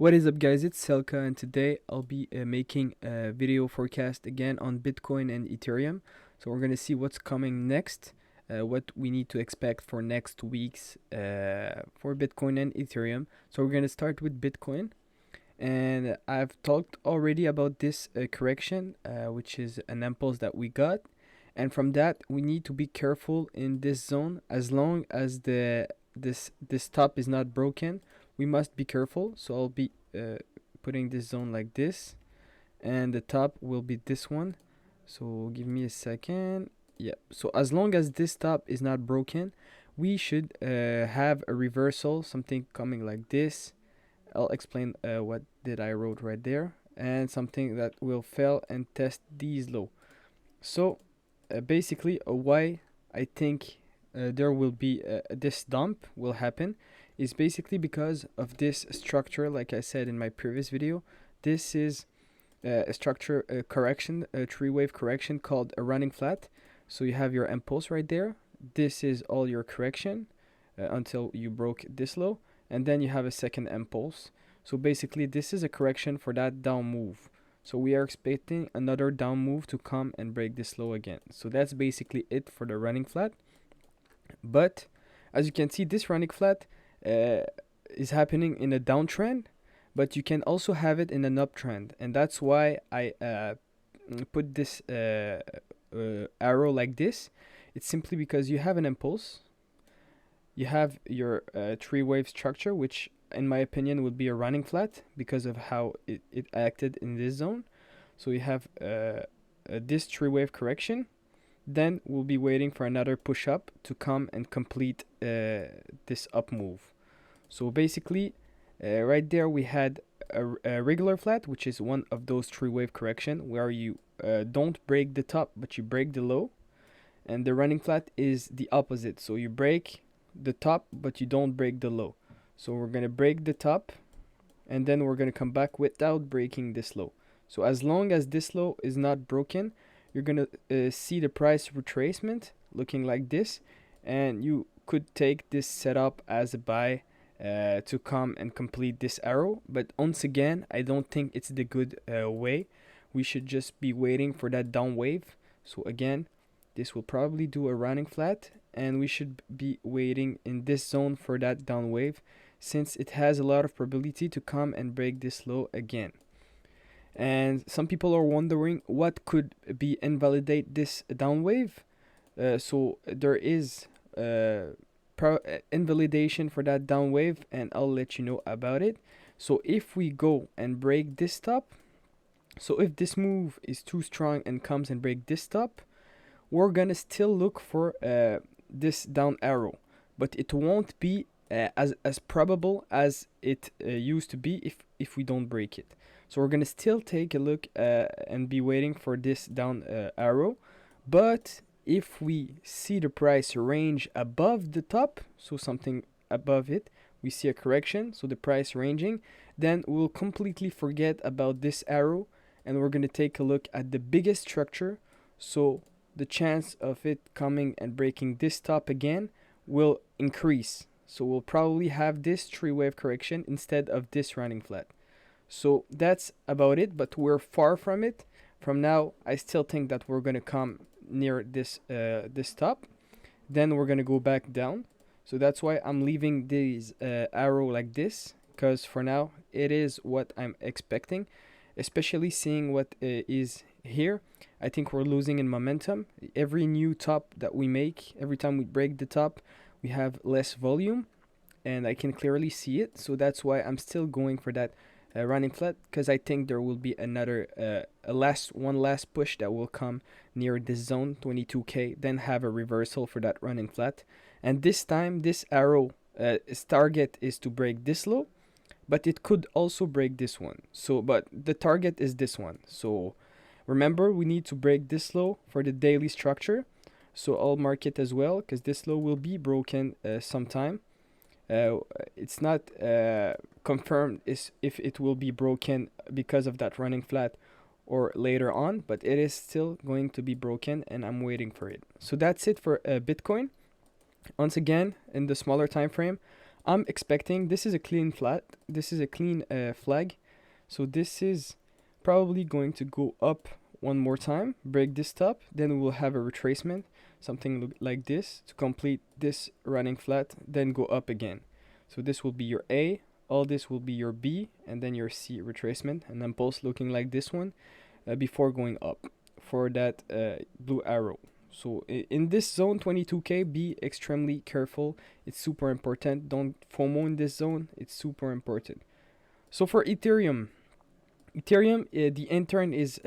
What is up, guys? It's Selka, and today I'll be making a video forecast again on Bitcoin and Ethereum. So we're gonna see what's coming next, what we need to expect for next weeks for Bitcoin and Ethereum. So we're gonna start with Bitcoin, and I've talked already about this correction, which is an impulse that we got, and from that we need to be careful in this zone as long as this top is not broken. We must be careful. So I'll be putting this zone like this, and the top will be this one. So give me a second. Yeah, so as long as this top is not broken, we should have a reversal, something coming like this. I'll explain what did I wrote right there, and something that will fail and test these low. So basically why I think there will be this dump will happen is basically because of this structure. Like I said in my previous video, this is a structure correction, a three wave correction called a running flat. So you have your impulse right there. This is all your correction until you broke this low, and then you have a second impulse. So basically this is a correction for that down move. So we are expecting another down move to come and break this low again. So that's basically it for the running flat. But as you can see, this running flat uh, is happening in a downtrend, but you can also have it in an uptrend, and that's why I put this arrow like this. It's simply because you have an impulse, you have your three wave structure, which in my opinion would be a running flat because of how it acted in this zone. So you have this three wave correction, then we'll be waiting for another push up to come and complete this up move. So basically right there we had a regular flat, which is one of those three wave correction where you don't break the top but you break the low, and the running flat is the opposite. So you break the top but you don't break the low. So we're gonna break the top, and then we're gonna come back without breaking this low. So as long as this low is not broken, you're gonna see the price retracement looking like this, and you could take this setup as a buy to come and complete this arrow. But once again, I don't think it's the good way. We should just be waiting for that down wave. So again, this will probably do a running flat, and we should be waiting in this zone for that down wave, since it has a lot of probability to come and break this low again. And some people are wondering what could be invalidate this down wave. So there is invalidation for that down wave, and I'll let you know about it. So if we go and break this top, so if this move is too strong and comes and break this top, we're gonna still look for this down arrow, but it won't be as probable as it used to be if we don't break it. So we're gonna still take a look and be waiting for this down arrow. But if we see the price range above the top, so something above it, we see a correction, so the price ranging, then we'll completely forget about this arrow, and we're gonna take a look at the biggest structure. So the chance of it coming and breaking this top again will increase. So we'll probably have this three wave correction instead of this running flat. So that's about it, but we're far from it. From now, I still think that we're gonna come near this top, then we're gonna go back down. So that's why I'm leaving these arrow like this, because for now it is what I'm expecting, especially seeing what is here. I think we're losing in momentum. Every new top that we make, every time we break the top, we have less volume, and I can clearly see it. So that's why I'm still going for that running flat, because I think there will be another one last push that will come near this zone 22k, then have a reversal for that running flat. And this time this arrow its target is to break this low, but it could also break this one. So but the target is this one. So remember, we need to break this low for the daily structure. So I'll mark it as well, because this low will be broken sometime. It's not confirmed if it will be broken because of that running flat or later on, but it is still going to be broken, and I'm waiting for it. So that's it for Bitcoin. Once again, in the smaller time frame, I'm expecting this is a clean flat. This is a clean flag. So this is probably going to go up one more time, break this top, then we'll have a retracement, something like this to complete this running flat, then go up again. So this will be your A, all this will be your B, and then your C retracement, and then pulse looking like this one before going up for that blue arrow. So in this zone 22k, be extremely careful. It's super important. Don't FOMO in this zone. It's super important. So for Ethereum, the intern is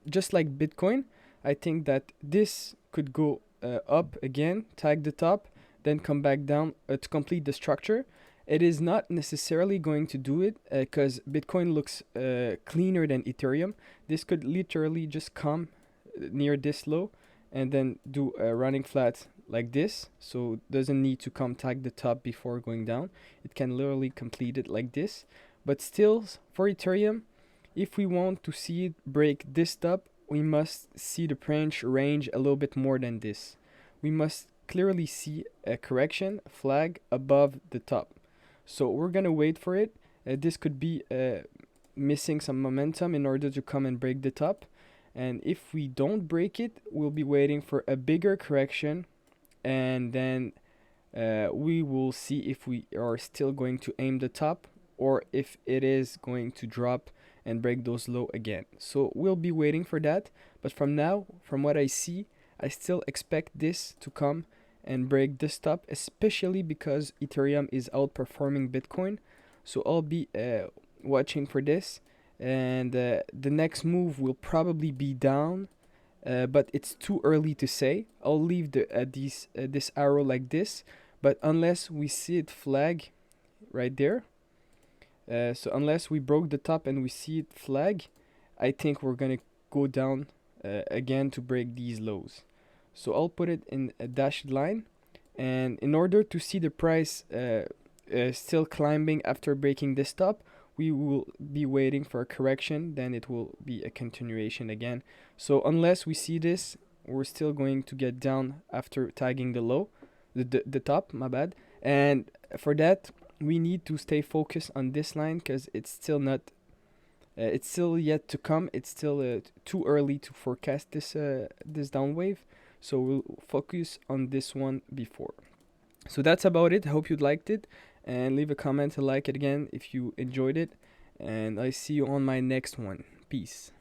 just like Bitcoin. I think that this could go up again, tag the top, then come back down to complete the structure. It is not necessarily going to do it because Bitcoin looks cleaner than Ethereum. This could literally just come near this low and then do a running flat like this. So it doesn't need to come tag the top before going down. It can literally complete it like this. But still, for Ethereum, if we want to see it break this top, we must see the range a little bit more than this. We must clearly see a correction flag above the top. So we're gonna wait for it. This could be missing some momentum in order to come and break the top. And if we don't break it, we'll be waiting for a bigger correction, and then we will see if we are still going to aim the top or if it is going to drop and break those low again. So we'll be waiting for that. But from now, from what I see, I still expect this to come and break this top, especially because Ethereum is outperforming Bitcoin. So I'll be watching for this, and the next move will probably be down, but it's too early to say. I'll leave this arrow like this, but unless we see it flag right there, so unless we broke the top and we see it flag, I think we're gonna go down again to break these lows. So I'll put it in a dashed line, and in order to see the price still climbing after breaking this top, we will be waiting for a correction, then it will be a continuation again. So unless we see this, we're still going to get down after tagging the low, the top, my bad. And for that, we need to stay focused on this line because it's still not it's still yet to come. It's still too early to forecast this down wave, so we'll focus on this one before. So that's about it. I hope you liked it, and leave a comment and like it again if you enjoyed it, and I see you on my next one. Peace.